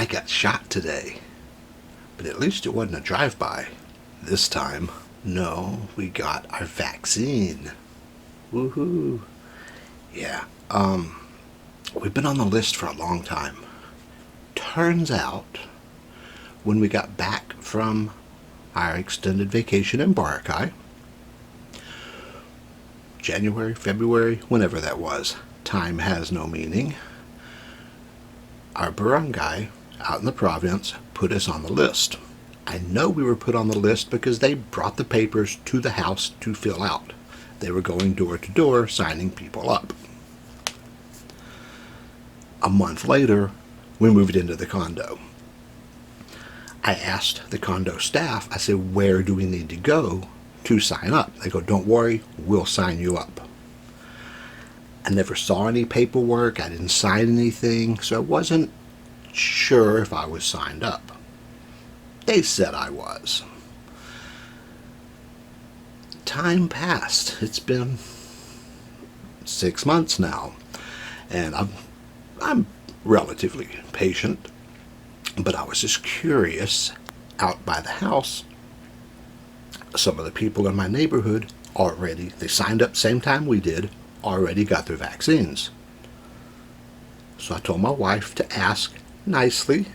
I got shot today. But at least it wasn't a drive-by. This time, no, we got our vaccine. Woohoo. Yeah, we've been on the list for a long time. Turns out, when we got back from our extended vacation in Boracay, January, February, whenever that was, time has no meaning, our barangay out in the province put us on the list. I know we were put on the list because they brought the papers to the house to fill out. They were going door to door signing people up. A month later, we moved into the condo. I asked the condo staff, I said, where do we need to go to sign up? They go, don't worry, we'll sign you up. I never saw any paperwork. I didn't sign anything, so I wasn't sure if I was signed up. They said I was. Time passed. It's been 6 months now, and I'm relatively patient, but I was just curious. Out by the house, some of the people in my neighborhood already, they signed up same time we did, already got their vaccines. So I told my wife to ask nicely,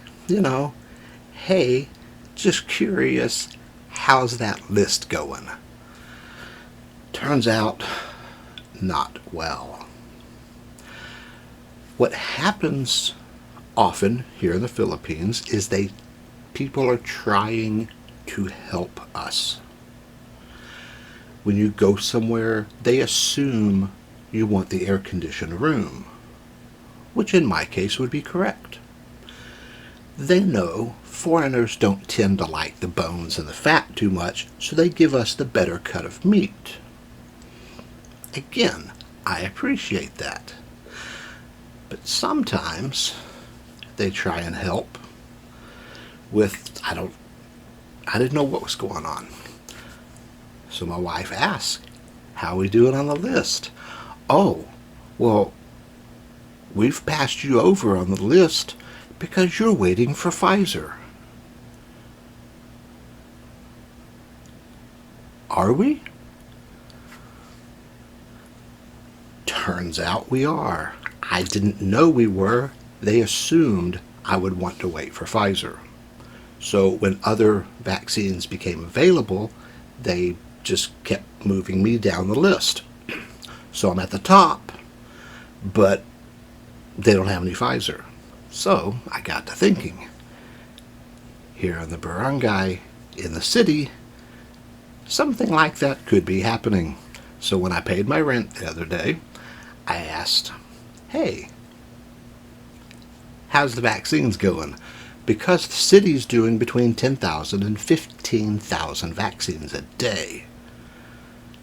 hey, just curious, how's that list going? Turns out, not well. What happens often here in the Philippines is people are trying to help us. When you go somewhere, they assume you want the air-conditioned room, which in my case would be correct. They know foreigners don't tend to like the bones and the fat too much, so they give us the better cut of meat. Again, I appreciate that. But sometimes they try and help with, I didn't know what was going on. So my wife asked, how are we doing on the list? Oh, well, we've passed you over on the list because you're waiting for Pfizer. Are we? Turns out we are. I didn't know we were. They assumed I would want to wait for Pfizer. So when other vaccines became available, they just kept moving me down the list. So I'm at the top, but they don't have any Pfizer. So I got to thinking, here in the barangay, in the city, something like that could be happening. So when I paid my rent the other day, I asked, hey, how's the vaccines going? Because the city's doing between 10,000 and 15,000 vaccines a day.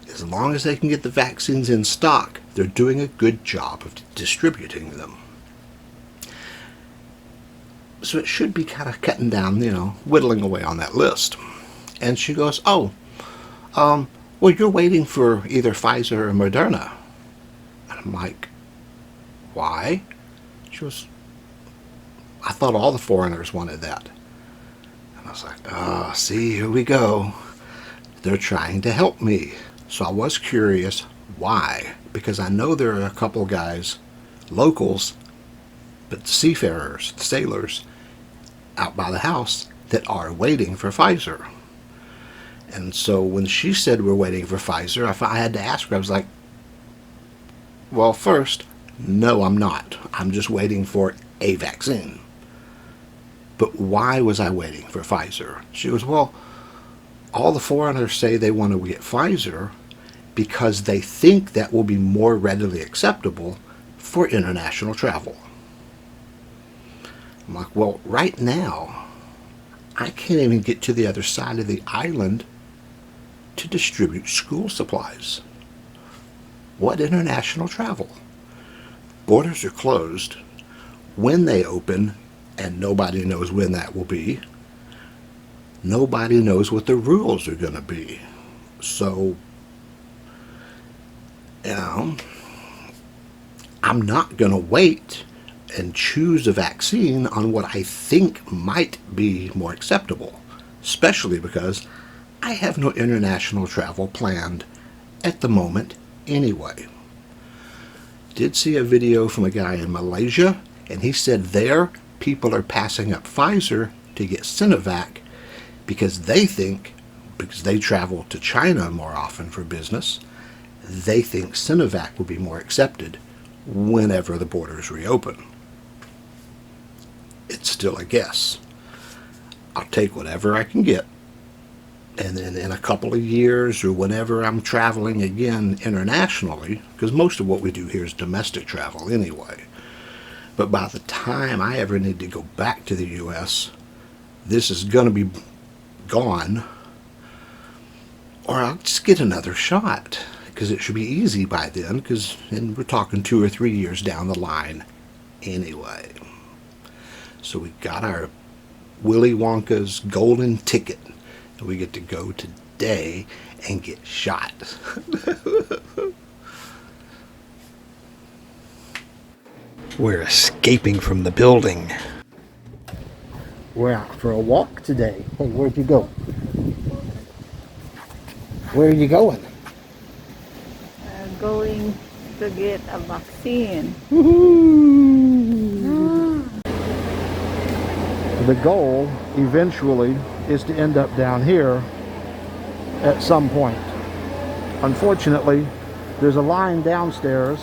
As long as they can get the vaccines in stock, they're doing a good job of distributing them. So it should be kind of cutting down, whittling away on that list. And she goes, well, you're waiting for either Pfizer or Moderna. And I'm like, why? She goes, I thought all the foreigners wanted that. And I was like, oh, see, here we go. They're trying to help me. So I was curious why, because I know there are a couple guys, locals, but seafarers, sailors, out by the house that are waiting for Pfizer. And so when she said we're waiting for Pfizer, I had to ask her, I was like, well, first, no, I'm not. I'm just waiting for a vaccine. But why was I waiting for Pfizer? She goes, well, all the foreigners say they want to get Pfizer because they think that will be more readily acceptable for international travel. I'm like, well, right now, I can't even get to the other side of the island to distribute school supplies. What international travel? Borders are closed. When they open, and nobody knows when that will be, nobody knows what the rules are going to be. So, I'm not going to wait and choose a vaccine on what I think might be more acceptable, especially because I have no international travel planned at the moment anyway. Did see a video from a guy in Malaysia, and he said there people are passing up Pfizer to get Sinovac because they think, because they travel to China more often for business, they think Sinovac will be more accepted whenever the borders reopen. It's still a guess. I'll take whatever I can get. And then in a couple of years or whenever I'm traveling again internationally, because most of what we do here is domestic travel anyway, but by the time I ever need to go back to the U.S., this is going to be gone, or I'll just get another shot, because it should be easy by then, and we're talking 2 or 3 years down the line anyway. So we got our Willy Wonka's golden ticket, and we get to go today and get shot. We're escaping from the building. We're out for a walk today. Hey, where'd you go? Where are you going? Going to get a vaccine. The goal eventually is to end up down here at some point. Unfortunately, there's a line downstairs,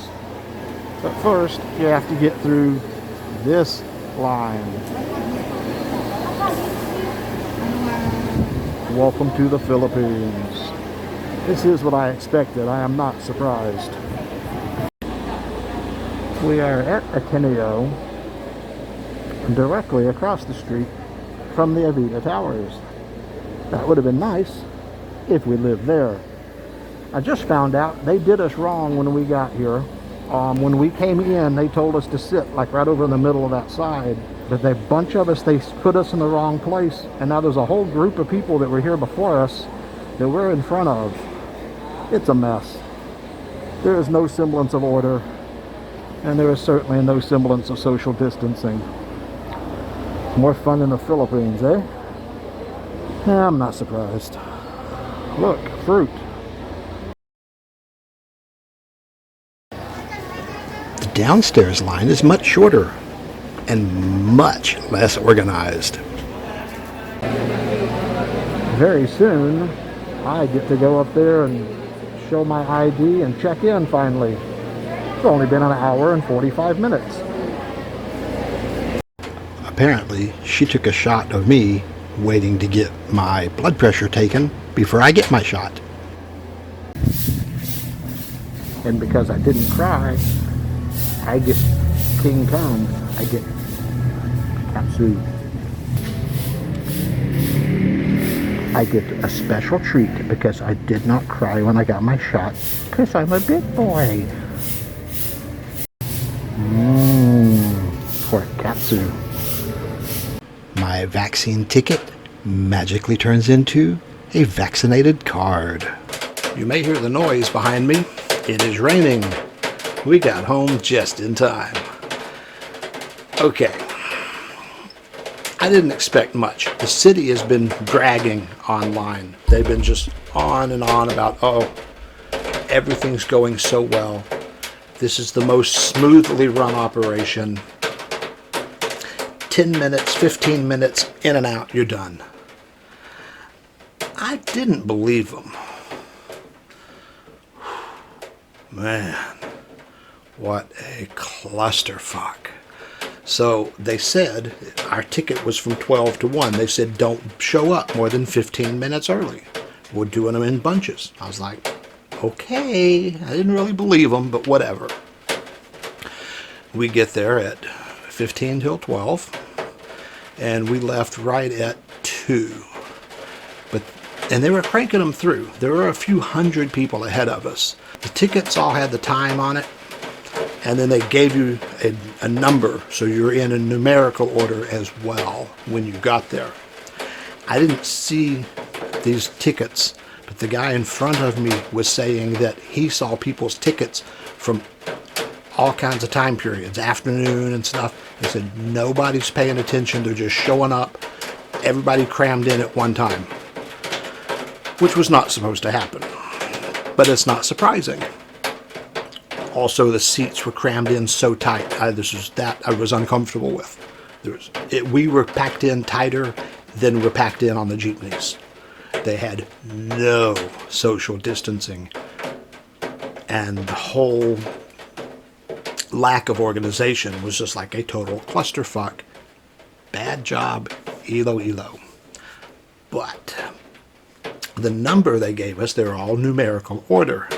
but first you have to get through this line. Welcome to the Philippines. This is what I expected. I am not surprised. We are at Ateneo, directly across the street from the Avita Towers. That would have been nice if we lived there. I just found out they did us wrong when we got here. When we came in, they told us to sit like right over in the middle of that side, but a bunch of us, they put us in the wrong place, and now there's a whole group of people that were here before us that we're in front of. It's a mess. There is no semblance of order, and there is certainly no semblance of social distancing. More fun in the Philippines, eh? Yeah, I'm not surprised. Look, fruit. The downstairs line is much shorter and much less organized. Very soon, I get to go up there and show my ID and check in finally. It's only been an hour and 45 minutes. Apparently, she took a shot of me waiting to get my blood pressure taken before I get my shot. And because I didn't cry, I get King Kong. I get Katsu. I get a special treat because I did not cry when I got my shot, because I'm a big boy. Poor Katsu. My vaccine ticket magically turns into a vaccinated card. You may hear the noise behind me. It is raining. We got home just in time. Okay. I didn't expect much. The city has been dragging online. They've been just on and on about, oh, everything's going so well. This is the most smoothly run operation. 10 minutes, 15 minutes, in and out, you're done. I didn't believe them. Man, what a clusterfuck. So they said, our ticket was from 12 to 1. They said, don't show up more than 15 minutes early. We're doing them in bunches. I was like, okay. I didn't really believe them, but whatever. We get there at 15 till 12, and we left right at 2. And they were cranking them through. There were a few hundred people ahead of us. The tickets all had the time on it, and then they gave you a number, so you're in a numerical order as well when you got there. I didn't see these tickets, but the guy in front of me was saying that he saw people's tickets from all kinds of time periods, afternoon and stuff. They said nobody's paying attention. They're just showing up. Everybody crammed in at one time, which was not supposed to happen. But it's not surprising. Also, the seats were crammed in so tight. That I was uncomfortable with. We were packed in tighter than we're packed in on the jeepneys. They had no social distancing, and the whole lack of organization was just like a total clusterfuck. Bad job, Iloilo. But the number they gave us, they're all numerical order.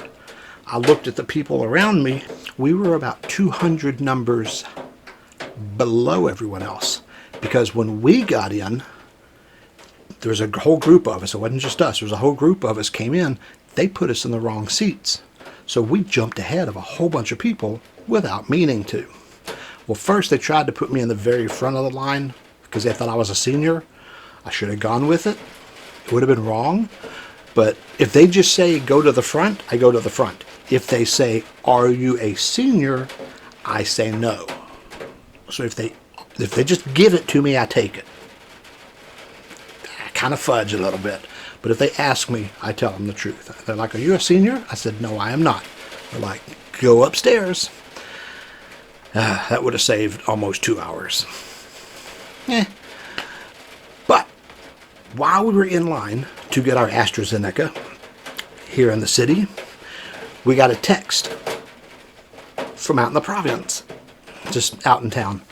I looked at the people around me. We were about 200 numbers below everyone else, because when we got in, there was a whole group of us. It wasn't just us. There was a whole group of us came in. They put us in the wrong seats. So we jumped ahead of a whole bunch of people without meaning to. Well, first they tried to put me in the very front of the line because they thought I was a senior. I should have gone with it. It would have been wrong. But if they just say go to the front, I go to the front. If they say, are you a senior, I say no. So if they just give it to me, I take it. I kind of fudge a little bit. But if they ask me, I tell them the truth. They're like, are you a senior? I said, no, I am not. They're like, go upstairs. That would have saved almost 2 hours. But while we were in line to get our AstraZeneca here in the city, we got a text from out in the province, just out in town.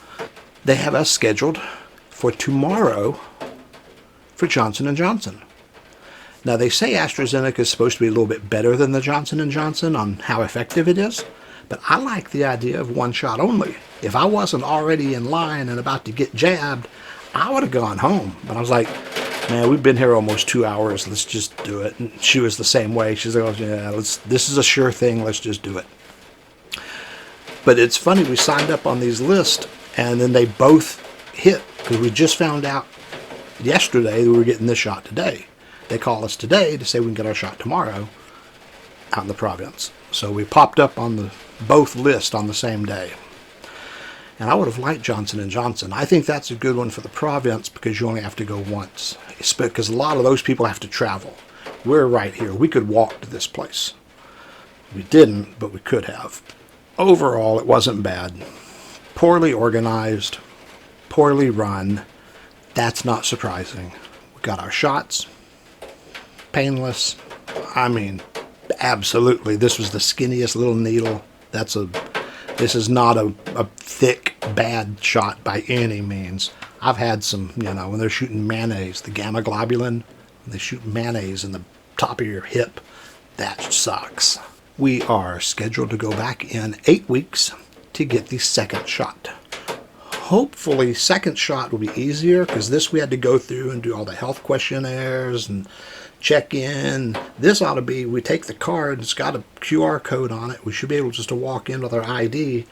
They have us scheduled for tomorrow for Johnson & Johnson. Now, they say AstraZeneca is supposed to be a little bit better than the Johnson & Johnson on how effective it is, but I like the idea of one shot only. If I wasn't already in line and about to get jabbed, I would have gone home. But I was like, man, we've been here almost 2 hours. Let's just do it. And she was the same way. She's like, oh, yeah, this is a sure thing. Let's just do it. But it's funny, we signed up on these lists, and then they both hit, because we just found out yesterday that we were getting this shot today. They call us today to say we can get our shot tomorrow out in the province. So we popped up on the both lists on the same day. And I would have liked Johnson & Johnson. I think that's a good one for the province because you only have to go once. It's because a lot of those people have to travel. We're right here. We could walk to this place. We didn't, but we could have. Overall, it wasn't bad. Poorly organized, poorly run. That's not surprising. We got our shots. Painless. I mean, absolutely. This was the skinniest little needle. This is not a thick, bad shot by any means. I've had some, when they're shooting mayonnaise, the gamma globulin, when they shoot mayonnaise in the top of your hip, that sucks. We are scheduled to go back in 8 weeks to get the second shot. Hopefully, second shot will be easier because this we had to go through and do all the health questionnaires and check in. This ought to be, we take the card, it's got a QR code on it. We should be able just to walk in with our ID,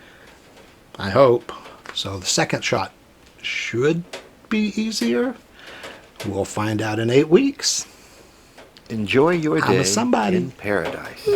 I hope. So the second shot should be easier. We'll find out in 8 weeks. Enjoy your I'm a day somebody. in paradise.